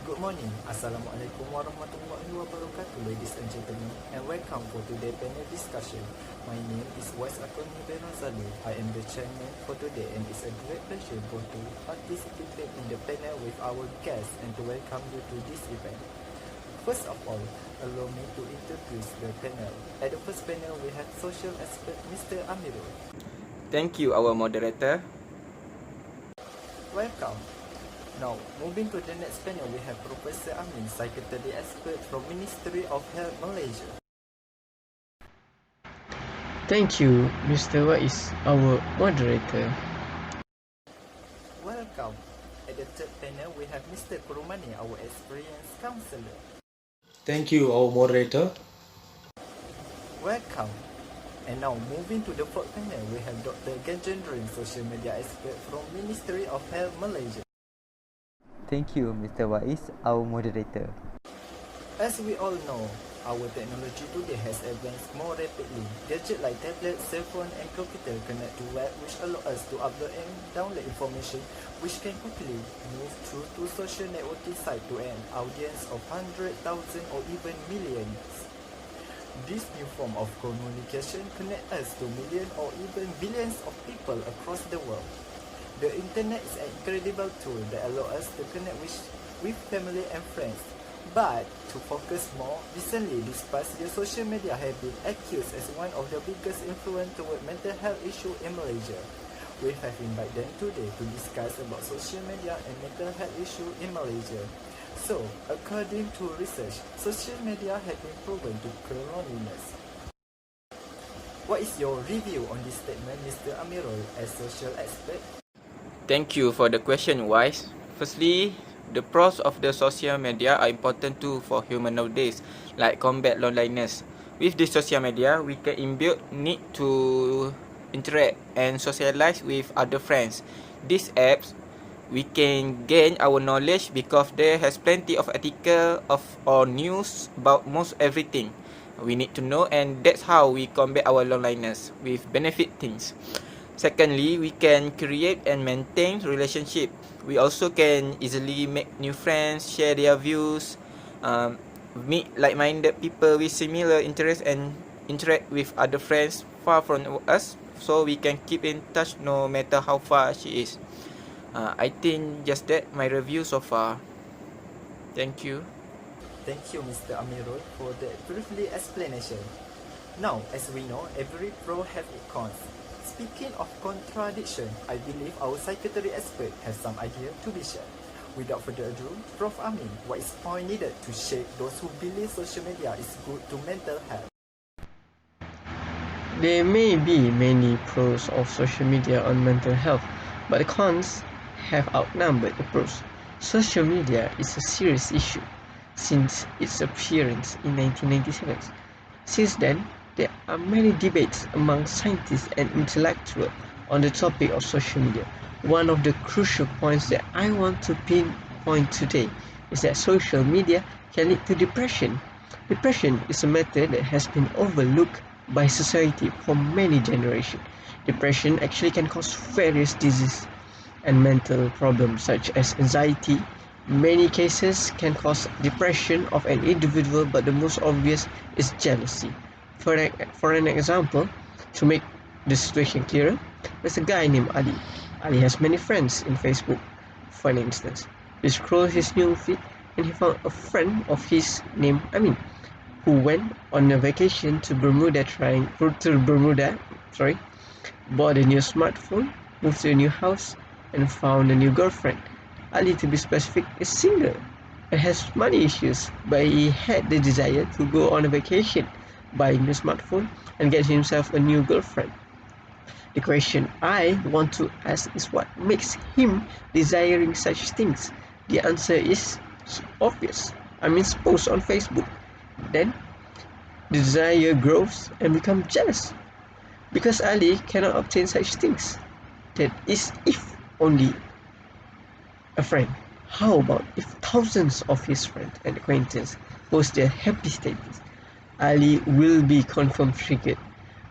Good morning, Assalamualaikum warahmatullahi wabarakatuh, ladies and gentlemen, and welcome for today's panel discussion. My name is UWAIS RAZALI. I am the chairman for today, and it's a great pleasure to participate in the panel with our guests and to welcome you to this event. First of all, allow me to introduce the panel. At the first panel, we have social expert Mr. AMIRUL. Thank you, our moderator. Welcome. Now, moving to the next panel, we have Professor Amin, Secretary Expert from Ministry of Health Malaysia. Thank you, Mr. UWAIS, our moderator. Welcome. At the third panel, we have Mr. Kurumani, our experienced counselor. Thank you, our moderator. Welcome. And now, moving to the fourth panel, we have Dr. Ghajendran, social media expert from Ministry of Health Malaysia. Thank you, Mr. UWAIS, our moderator. As we all know, our technology today has advanced more rapidly. Gadgets like tablets, cell phone and computer connect to web, which allow us to upload and download information which can quickly move through to social networking site to an audience of 100,000 or even millions. This new form of communication connects us to millions or even billions of people across the world. The internet is an incredible tool that allows us to connect with family and friends. But to focus more, recently this past year, social media have been accused as one of the biggest influence toward mental health issues in Malaysia. We have invited them today to discuss about social media and mental health issues in Malaysia. So, according to research, social media have been proven to cure loneliness. What is your review on this statement, Mr. AMIRUL, as social expert? Thank you for the question, UWAIS. Firstly, the pros of the social media are important too for human nowadays, like combat loneliness. With the social media, we can inbuilt need to interact and socialize with other friends. These apps, we can gain our knowledge because there has plenty of article or news about most everything we need to know, and that's how we combat our loneliness with benefit things. Secondly, we can create and maintain relationship. We also can easily make new friends, share their views, meet like-minded people with similar interests, and interact with other friends far from us, so we can keep in touch no matter how far she is. I think just that my review so far. Thank you. Thank you, Mr. AMIRUL, for that briefly explanation. Now, as we know, every pro have its cons. Speaking of contradiction, I believe our secretary expert has some idea to be shared. Without further ado, Prof. Amin, what is point needed to shape those who believe social media is good to mental health? There may be many pros of social media on mental health, but the cons have outnumbered the pros. Social media is a serious issue since its appearance in 1997. Since then, there are many debates among scientists and intellectuals on the topic of social media. One of the crucial points that I want to pinpoint today is that social media can lead to depression. Depression is a matter that has been overlooked by society for many generations. Depression actually can cause various diseases and mental problems such as anxiety. Many cases can cause depression of an individual, but the most obvious is jealousy. For an example, to make the situation clearer, there's a guy named Ali. Ali has many friends in Facebook. For an instance, he scrolled his new feed and he found a friend of his named Amin, who went on a vacation to Bermuda, bought a new smartphone, moved to a new house, and found a new girlfriend. Ali, to be specific, is single and has money issues, but he had the desire to go on a vacation, buy a new smartphone, and get himself a new girlfriend. The question I want to ask is what makes him desiring such things? The answer is obvious. Amin's post on Facebook. Then, the desire grows and becomes jealous because Ali cannot obtain such things. That is if only a friend. How about if thousands of his friends and acquaintances post their happy status? Ali will be confirmed triggered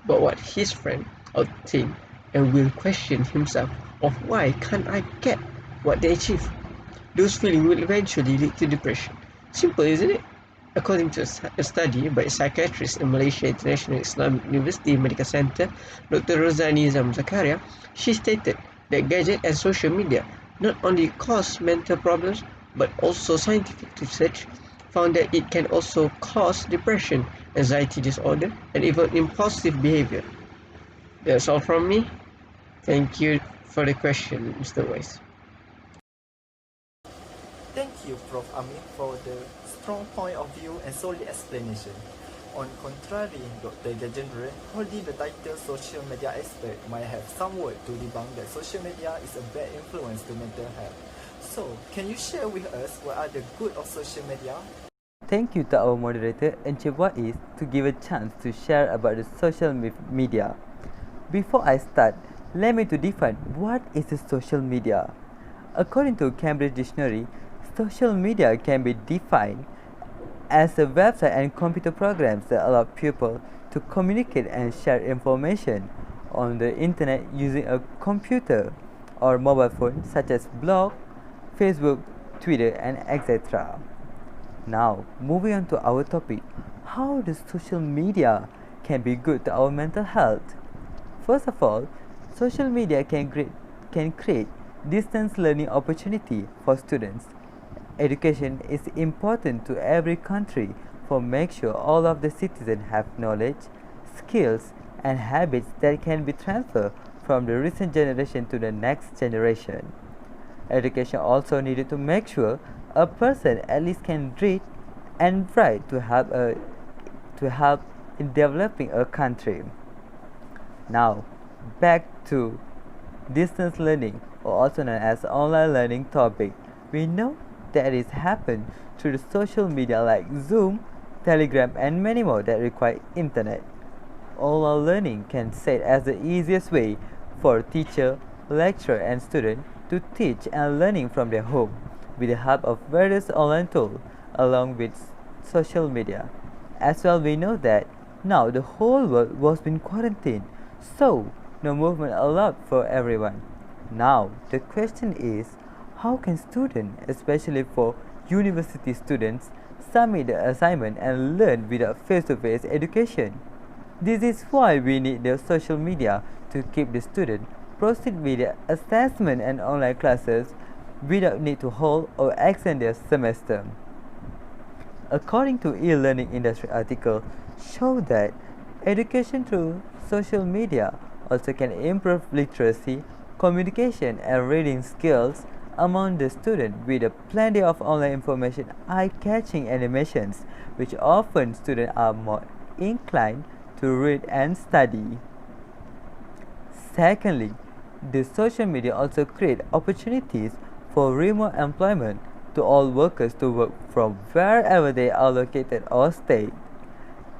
by what his friend obtained and will question himself of why can't I get what they achieve. Those feelings will eventually lead to depression. Simple, isn't it? According to a study by a psychiatrist in Malaysia International Islamic University Medical Center, Dr. Rozani Zakaria, she stated that gadgets and social media not only cause mental problems, but also scientific research found that it can also cause depression, anxiety disorder, and even impulsive behavior. That's all from me. Thank you for the question, Mr. Weiss. Thank you, Prof. Amin, for the strong point of view and solid explanation. On contrary, Dr. Ghajendran, holding the title social media expert, might have some word to debunk that social media is a bad influence to mental health. So, can you share with us what are the good of social media? Thank you to our moderator Encik Wais to give a chance to share about the social media. Before I start, let me to define what is a social media. According to Cambridge Dictionary, social media can be defined as a website and computer programs that allow people to communicate and share information on the internet using a computer or mobile phone such as blog, Facebook, Twitter, and etc. Now, moving on to our topic, how does social media can be good to our mental health? First of all, social media can create distance learning opportunity for students. Education is important to every country for make sure all of the citizens have knowledge, skills, and habits that can be transferred from the recent generation to the next generation. Education also needed to make sure a person at least can read and write to help in developing a country. Now, back to distance learning, or also known as online learning topic. We know that it happens through the social media like Zoom, Telegram, and many more that require internet. Online learning can set as the easiest way for teacher, lecturer, and student to teach and learning from their home with the help of various online tools along with social media. As well, we know that now the whole world was being quarantined, so no movement allowed for everyone. Now the question is, how can students, especially for university students, submit the assignment and learn without face-to-face education? This is why we need the social media to keep the student proceed with the assessment and online classes without need to hold or extend their semester. According to e-learning industry article, show that education through social media also can improve literacy, communication, and reading skills among the students with a plenty of online information, eye-catching animations, which often students are more inclined to read and study. Secondly, the social media also create opportunities for remote employment to all workers to work from wherever they are located or stay.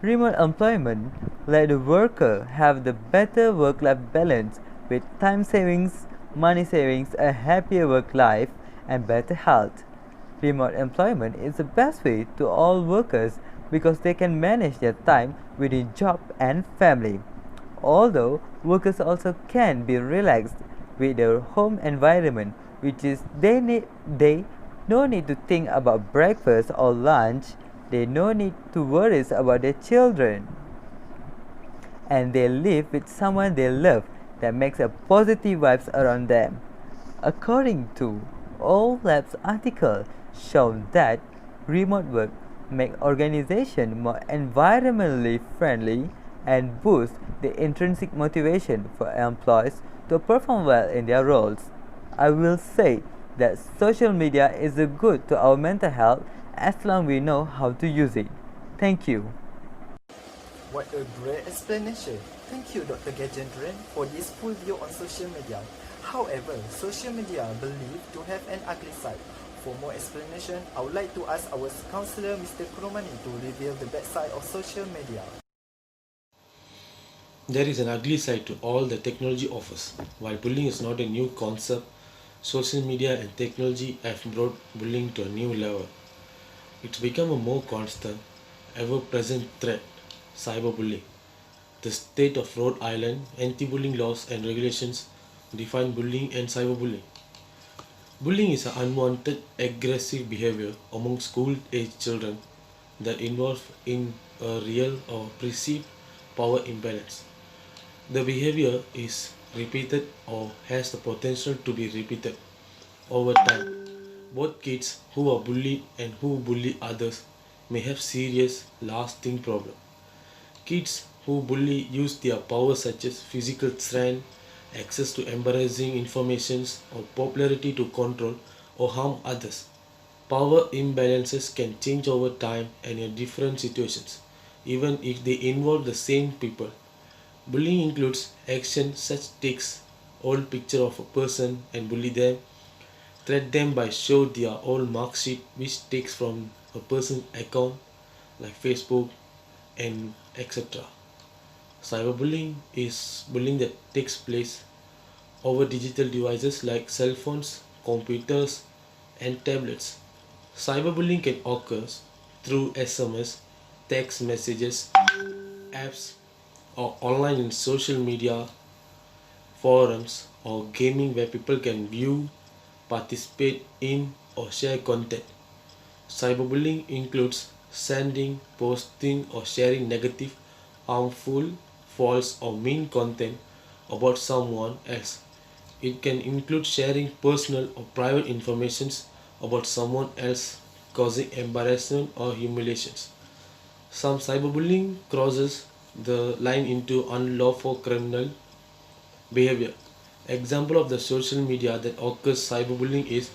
Remote employment let the worker have the better work-life balance with time savings, money savings, a happier work life, and better health. Remote employment is the best way to all workers because they can manage their time within job and family. Although workers also can be relaxed with their home environment, which is they no need to think about breakfast or lunch, they no need to worry about their children, and they live with someone they love that makes a positive vibes around them. According to All Labs article shown that remote work make organization more environmentally friendly and boost the intrinsic motivation for employees to perform well in their roles. I will say that social media is a good to our mental health as long we know how to use it. Thank you. What a great explanation. Thank you, Dr. Ghajendran, for this full view on social media. However, social media believed to have an ugly side. For more explanation, I would like to ask our counselor, Mr. Kurumani, to reveal the bad side of social media. There is an ugly side to all the technology offers. While bullying is not a new concept, social media and technology have brought bullying to a new level. It's become a more constant, ever-present threat, cyberbullying. The state of Rhode Island anti-bullying laws and regulations define bullying and cyberbullying. Bullying is an unwanted aggressive behavior among school-age children that involves in a real or perceived power imbalance. The behavior is repeated or has the potential to be repeated over time. Both kids who are bullied and who bully others may have serious, lasting problems. Kids who bully use their power such as physical strength, access to embarrassing informations, or popularity to control or harm others. Power imbalances can change over time and in different situations, even if they involve the same people. Bullying includes action such takes old picture of a person and bully them, threat them by show their old mark sheet which takes from a person's account like Facebook and etc. Cyberbullying is bullying that takes place over digital devices like cell phones, computers, and tablets. Cyberbullying can occur through SMS, text messages, apps, or online in social media, forums, or gaming where people can view, participate in, or share content. Cyberbullying includes sending, posting, or sharing negative, harmful, false, or mean content about someone else. It can include sharing personal or private information about someone else, causing embarrassment or humiliations. Some cyberbullying crosses the line into unlawful criminal behavior. Example of the social media that occurs cyberbullying is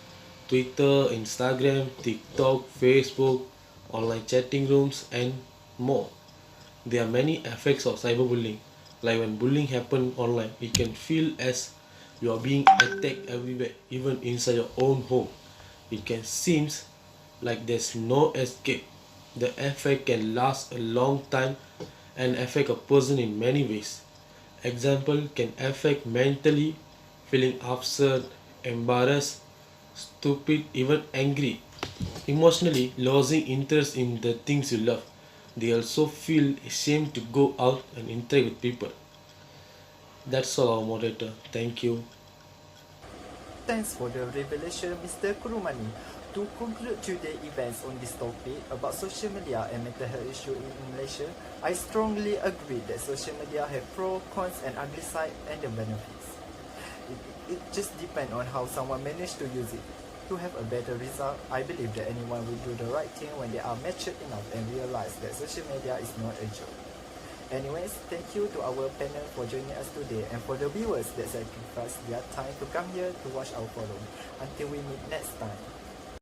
Twitter, Instagram, TikTok, Facebook, online chatting rooms, and more. There are many effects of cyberbullying. Like when bullying happens online, it can feel as you are being attacked everywhere, even inside your own home. It can seem like there's no escape. The effect can last a long time and affect a person in many ways. Example can affect mentally, feeling upset, embarrassed, stupid, even angry. Emotionally, losing interest in the things you love. They also feel ashamed to go out and interact with people. That's all, our moderator. Thank you. Thanks for the revelation, Mr. Kurumani. To conclude today's events on this topic about social media and mental health issue in Malaysia, I strongly agree that social media have pros, cons, and ugly side and the benefits. It just depends on how someone managed to use it. To have a better result, I believe that anyone will do the right thing when they are matured enough and realize that social media is not a joke. Anyways, thank you to our panel for joining us today and for the viewers that sacrificed their time to come here to watch our forum. Until we meet next time.